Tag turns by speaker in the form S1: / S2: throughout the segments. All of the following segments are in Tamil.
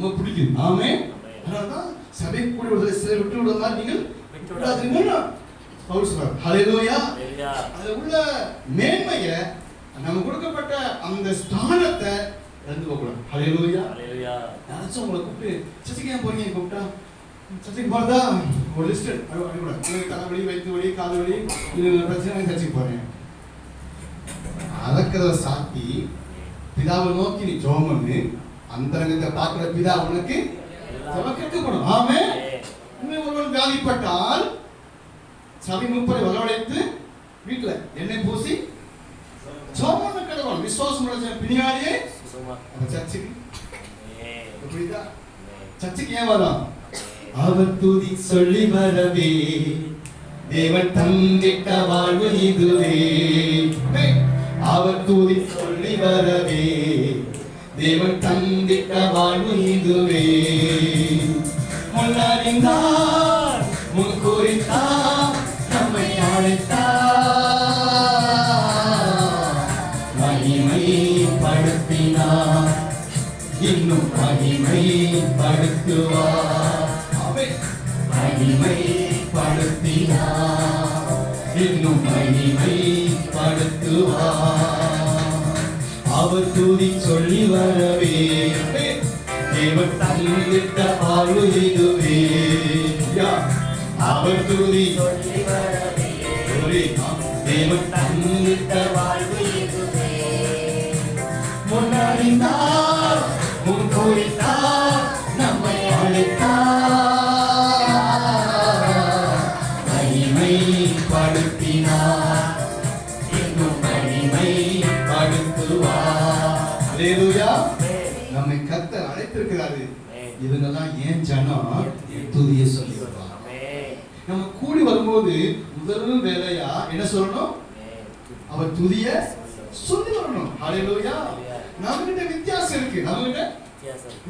S1: ரொம்ப பிடிக்கும். ஆமென். அதனாலதான் சபை கூடி விடுவதை சில விட்டு விடுற மாதிரி நீங்கள் விடாதீங்க. பவுல் சொல்றார் ஹல்லேலூயா. அதுல உள்ள மேன்மையை, நம்ம கொடுக்கப்பட்ட அந்த ஸ்தானத்தை இழந்து போகக்கூடாது. ஹல்லேலூயா. யாராச்சும் உங்களை கூப்பிட்டு சர்ச்சுக்கு ஏன் போறீங்க கூப்பிட்டா, சர்ச்சுக்கு போறதா ஒரு லிஸ்ட் அனுப்பிக்கூடாது. தலைவலி, வயிற்று வலி, காது வலி, இது பிரச்சனை, சர்ச்சுக்கு போறேன். அதற்கிறத சாத்தி பிதாவை நோக்கி நீ ஜெபம் பண்ணு. அந்தரங்கத்தை பார்க்கிற பிதா உனக்கு கற்றுக்கணும். ஆமென். ஒருவன் வியாதிப்பட்டால் சபை முப்பரை வரவழைத்து வீட்டுல எண்ணெய் பூசி ஜெபம் பண்ண கடவுள் விசுவாசம் உள்ள பின்னாடியே சர்ச்சுக்கு புரியுதா? சர்ச்சுக்கு ஏன் வரும்? அவர் துதி சொல்லி வரவே தேவன் தந்திட்ட வாழ்வு இதுவே. அவர் துதி சொல்லி வரவே தேவன் தந்திட்ட வாழ்வு இதுவே. முன்னறிந்தார், முன் குறித்தார், நம்மை அழைத்தார், மகிமைப்படுத்தினார், இன்னும் மகிமைப்படுத்துவார். மகிமைப்படுத்தினார், இன்னும் மகிமைப்படுத்துவார். அவர் துதி சொல்லி வரவே தேவன் தந்திட்ட வாழ்வு இதுவே. அவர் துதி சொல்லி வரவே தேவன் தந்திட்ட வாழ்வு இதுவே. முன்னறிந்தார், முன் குறித்தார், நம்மை அழைத்தார், மகிமைப்படுத்தினார், இன்னும் மகிமைப்படுத்துவார். அல்லேலூயா. நம்மை கர்த்தர் அழைத்திருக்கிறாரு. இவங்கெல்லாம் ஏன் ஜனம் துதியை சொல்லி வருவாங்க. நம்ம கூடி வரும்போது முதல் வேலையா என்ன சொல்லணும்? அவர் துதிய சொல்லி வரணும். ஹல்லேலூயா. நம்ம கிட்ட வித்தியாசம் இருக்கு. நம்ம கிட்ட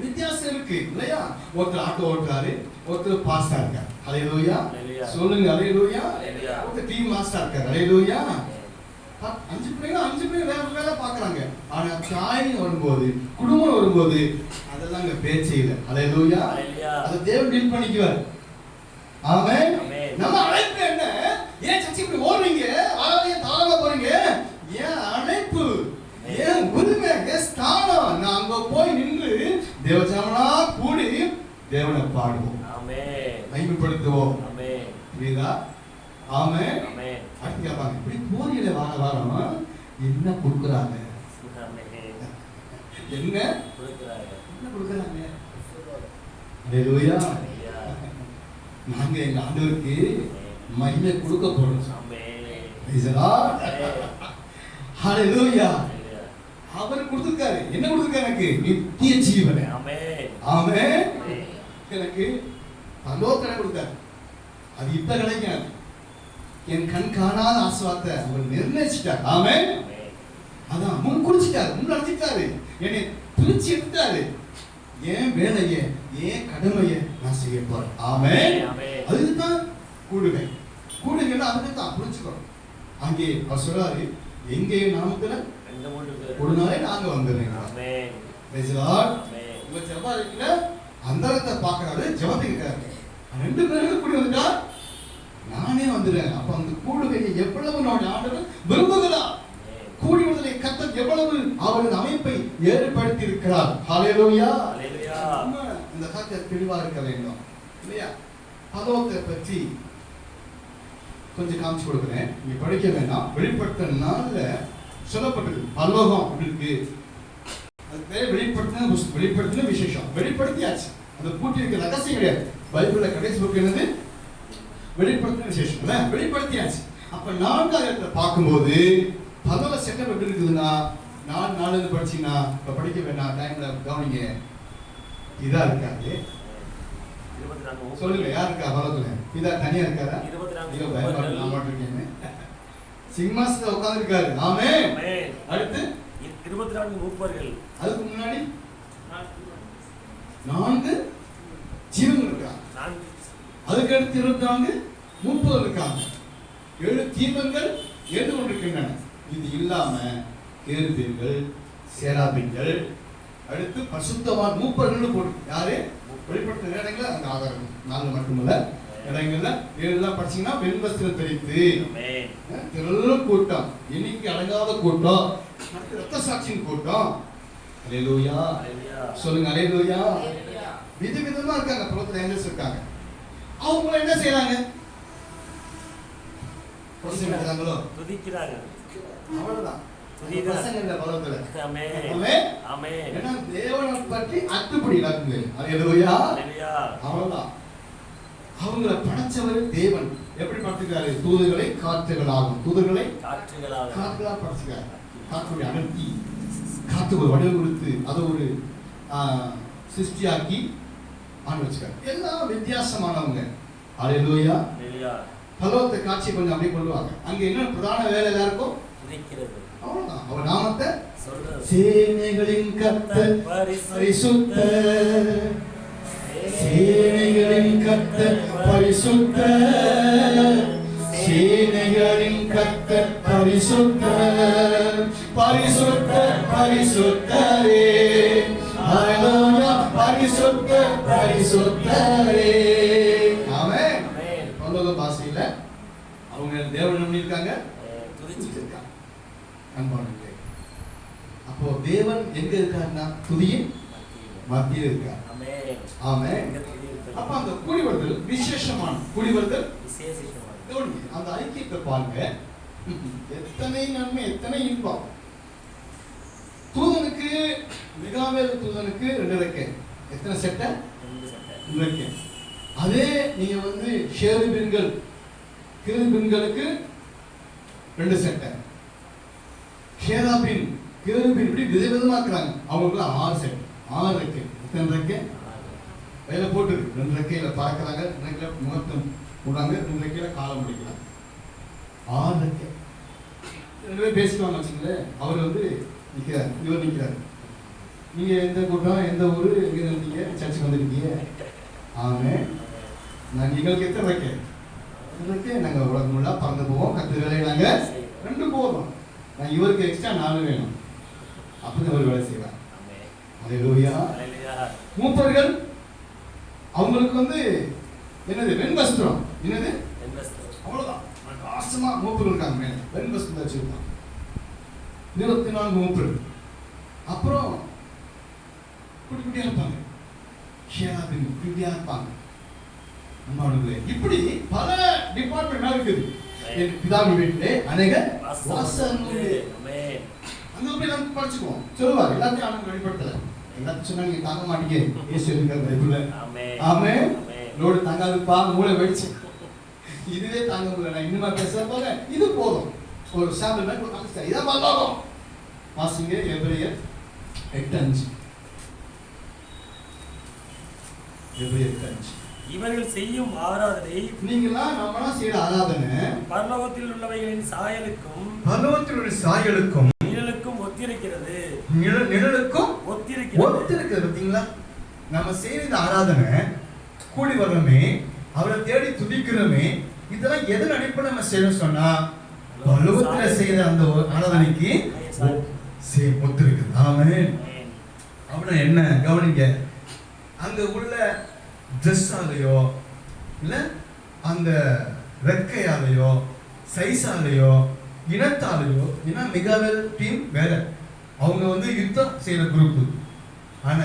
S1: வித்தியாசம் இருக்கு இல்லையா? ஒருத்தர் ஆட்டோ ஓட்டுறாரு, ஒருத்தர் பாஸ்டா இருக்காரு. ஹல்லேலூயா. சொல்லுங்க ஹல்லேலூயா. ஒருத்தர் டீம் மாஸ்டர் இருக்காரு. ஹல்லேலூயா. 5 பேர் வேலை பார்க்கறாங்க. ஆனா தாய் வரும்போது, குடும்பம் வரும்போது அதெல்லாம் அங்க பேச்சே இல்லை. ஹல்லேலூயா. அதை தேவன் டீல் பண்ணிக்குவார். ஆமென். நம்ம அழைப்பு என்ன? ஏன் சர்ச்சுக்கு இப்படி ஓடுறீங்க? ஏன் தாழ போறீங்க? ஏன் அழைப்பு, ஏன் உரிமை, ஏன் ஸ்தானம்? நான் அங்க போய் நின்று தேவஜனமா கூடி தேவனை பாடுவோம். ஆமென். மகிமைப்படுத்துவோம். ஆமென். புரியுதா? ஆமென். ஆமென். அடுத்து கேட்பாங்க, இப்படி போரியல வாரம் என்ன கொடுக்குறாங்க? என்ன கொடுக்குறாங்க? ஹல்லேலூயா. நாங்க எங்க ஆண்டவருக்கு மகிமை கொடுக்க போறோம். ஹல்லேலூயா. அவர் கொடுத்திருக்காரு. என்ன கொடுத்திருக்காரு? எனக்கு நித்திய ஜீவனை. ஆமென். எனக்கு பரலோகத்தை கொடுத்தாரு. அது இப்ப கிடைக்காது. என் கண் காணாத ஆசீர்வாதத்தை அவர் நிர்ணயிச்சிட்டார். ஆமென். அதான் முன் குறிச்சிட்டாரு, முன் அழைச்சிட்டாரு, என்னை பிரிச்சு எடுத்தாரு. ஏன் வேலையை, ஏன் கடமையை நான் செய்ய போறேன். ஆமென். அதுதான் கூடுகை. கூடுகைன்னா அதுக்கு தான் புரிச்சுக்கணும். அங்கே அவர் சொல்றாரு, எங்கே நாமத்துல ஒரு நாளே நாங்க வந்துடுறேன். ஆமென். Praise the Lord. உங்க ஜெபத்துல அந்தரத்தை பார்க்கறாரு, ஜெபத்துக்காரு. 2 பேரும் கூடி வந்தா நானே வந்துடுறேன். அப்ப அந்த கூடுகையை எவ்வளவு நம்முடைய ஆண்டவர் விரும்புகிறார். கூடி வருவதை கர்த்தர் எவ்வளவு அவரது அமைப்பை ஏற்படுத்தி இருக்கிறார். ஹல்லேலூயா. இந்த காரியத்தை தெளிவா இருக்க வேண்டும் இல்லையா? பரலோகத்தை பற்றி கொஞ்சம் காமிச்சு கொடுக்குறேன். நீங்க படிக்க வேண்டாம். வெளிப்படுத்தின நாள்ல சொல்லப்பட்டது பரலோகம் இருக்கு. அது பேர் வெளிப்படுத்தின விசேஷம். வெளிப்படுத்தியாச்சு. அந்த பூட்டி இருக்க ரகசியம் கிடையாது. பைபிள்ல கடைசி புக் என்னது? வெளிப்படுத்தின விசேஷம். வெளிப்படுத்தியாச்சு. அப்ப 4ஆவது இடத்துல பார்க்கும்போது பரலோக செட்டப் எப்படி இருக்குதுன்னா, 4 படிச்சீங்கன்னா இப்ப படிக்க வேண்டாம், டைம்ல கவனிங்க. இதா இருக்காது. சொல்லுங்க, யார் இருக்கா பரலோகத்துல? இதா தனியா இருக்காரா? 24 நான் மட்டும் இருக்கேன். சிம்மாசனத்துல உட்கார்ந்து இருக்காரு. ஆமென். அடுத்து
S2: 24 மூப்பர்கள்.
S1: அதுக்கு முன்னாடி 4 ஜீவன்கள் இருக்காங்க. அதுக்கு அடுத்து 24 மூப்பர்கள் இருக்காங்க. 7 தீபங்கள் ஏந்து கொண்டிருக்கின்றன. இது இல்லாம கேருபீன்கள், சேராபீன்கள், அடுத்து பரிசுத்தவான் மூப்பர்கள் போட்டு யாரு வெளிப்படுத்த இடங்கள்ல அந்த ஆதாரம் 4 மட்டுமல்ல இடங்கள்ல 7 படிச்சீங்கன்னா வெண்வஸ்திரம் தெரித்து திரள் கூட்டம் இன்னைக்கு அடங்காத கூட்டம் ரத்த சாட்சியின் கூட்டம் அல்லேலூயா சொல்லுங்க அல்லேலூயா விதவிதமா இருக்காங்க பரலோகத்துல ஏஞ்சல்ஸ் இருக்காங்க அவங்க என்ன செய்றாங்க பிரசங்கிக்கிறாங்களோ
S2: துதிக்கிறார்கள்
S1: அவ்வளவுதான்
S2: துதிக்கிறார்கள்
S1: பிரசங்கங்க பரலோகத்துல
S2: ஆமென்
S1: ஆமென்
S2: ஆமென்
S1: ஏன்னா தேவனை பற்றி அத்துப்படி நடக்குது அல்லேலூயா
S2: அல்லேலூயா
S1: அவ்வளவுதான் அவங்கள படைச்சவர் தேவன் எப்படி படைச்சிருக்காரு தூதர்களை காற்றுகளாகும் தூதர்களை
S2: காற்றுகளாக
S1: காற்றுகளா படைச்சிருக்காரு காற்றுடைய அடர்த்தி காற்று ஒரு வடிவம் கொடுத்து அதை ஒரு சிருஷ்டியாக்கி ஆண்டு வச்சுக்காரு எல்லாம் வித்தியாசமானவங்க அல்லேலூயா
S2: அல்லேலூயா
S1: பரலோகத்தை காட்சி கொஞ்சம் அப்படியே கொள்ளுவாங்க அங்க என்ன பிரதான வேலை எல்லாருக்கும்
S2: துதிக்கிறது
S1: அவ்வளவுதான் அவர் நாமத்தை
S2: சொல்றது
S1: சேனைகளின் கர்த்தர் பரிசுத்தர் சேனைகளின் கர்த்தர் பரிசுத்தர் சேனைகளின் கர்த்தர் பரிசுத்தர் பரிசுத்தர் பரிசுத்தரே ஹalleluya பரிசுத்தர் பரிசுத்தரே ஆமென் பரலோக பாஷையில அவங்க தேவன் என்ன இருக்காங்க துதிச்சிருக்காங்க அன்பானவர்களே அப்போ தேவன் எங்க இருக்காருன்னா துதியின் மத்தியில் இருக்கார்
S2: ஆமென்
S1: ஆமென் அப்ப அந்த கூடிவருதல் விசேஷமான கூடிவருதல்
S2: விசேஷமான
S1: கவனிங்க அந்த ஐக்கியத்தை பாருங்க எத்தனை நன்மை எத்தனை இன்பம் தூதனுக்கு மிகாவேல் தூதனுக்கு 2 ரெக்கை எத்தனை செட்டை 2 ரெக்கை அதே நீங்க வந்து கேருபீன்களுக்கு 2 செட்டை கேராபீன் கேருபீன் இப்படி விதவிதமா இருக்கிறாங்க அவங்களுக்கு 6 செட் 6 ரெக்கை எத்தனை ரெக்கை கையில போட்டு 2 ரெக்கையில பறக்கிறாங்க 2 ரெக்கையில முகத்தம் போடுறாங்க 2 ரெக்கையில காலம் முடிக்கிறாங்க 6 ரெக்கை 2 பேர் பேசிக்குவாங்க வச்சுங்களேன் அவர் வந்து நிற்கிறார் இவர் நிற்கிறார் நீங்க எந்த கூட்டம் எந்த ஊர் எங்க இருந்தீங்க சர்ச்சுக்கு வந்திருக்கீங்க ஆமாம் நான் எங்களுக்கு எத்தனை ரெக்கை 2 ரெக்கை நாங்கள் உலகம் முள்ளா பறந்து போவோம் கத்து வேலையை நாங்கள் 2 போதும் நான் இவருக்கு எக்ஸ்ட்ரா 4 வேணும் அப்படின்னு அவர் வேலை செய்வார் அல்லேலூயா மூப்பர்கள் அவங்களுக்கு வந்து என்னது வெண்வஸ்திரம் என்னது அவ்வளவுதான் காசமா மூப்பர்கள் இருக்காங்க மேல வெண்வஸ்திரம் வச்சிருக்காங்க 24 மூப்பர்கள் அப்புறம் குட்டி குட்டியா இருப்பாங்க ஷேராபின் குட்டியா இருப்பாங்க நம்மளுடைய இப்படி பல டிபார்ட்மெண்ட் இருக்குது என் பிதாவின் வீட்டிலே அநேக வாசல் உண்டு அங்க போய் நம்ம படிச்சுக்குவோம் சொல்லுவார் எல்லாத்தையும் ஆனந்த வெளிப்படுத்தல எல்லாத்தையும் சொன்னா நீங்க தாங்க மாட்டீங்க ஏசு இருக்கார் பைபிள்ல ஆமென் லோடு தாங்காதுப்பா மூளை வெடிச்சு இதுவே தாங்க முடியல நான் இன்னுமா பேச போக இது போதும் ஒரு சாம்பிள் மாதிரி ஒரு காமிச்சா இதான் பரலோகம் வாசிங்க எபிரேயர் 8:5 எபிரேயர் 8:5
S2: இவர்கள் செய்யும் ஆராதனை
S1: நீங்களாம் நம்மளாம் செய்யற ஆராதனை
S2: பரலோகத்தில் உள்ளவைகளின் சாயலுக்கும்
S1: பரலோகத்தில் உள்ள சாயலுக்கும்
S2: நிழலுக்கும் ஒத்திருக்கிறது
S1: நிழலுக்கும் ஒத்திருக்கிறது பாத்தீங்களா நம்ம செய்யற இந்த ஆராதனை கூடி வர்றோமே அவரை தேடி துதிக்கிறோமே இதெல்லாம் எதன் அடிப்படை நம்ம செய்யணும் சொன்னா பரலோகத்துல செய்யற அந்த ஆராதனைக்கு ஒத்திருக்குது ஆமென் அப்படின்னா என்ன கவனிங்க அங்க உள்ள ட்ரெஸ்ஸாலையோ இல்ல அந்த ரெக்கையாலையோ சைஸாலையோ இனத்தாலையோ ஏன்னா மிகாவேல் டீம் வேற அவங்க வந்து யுத்தம் செய்யற குரூப் ஆனா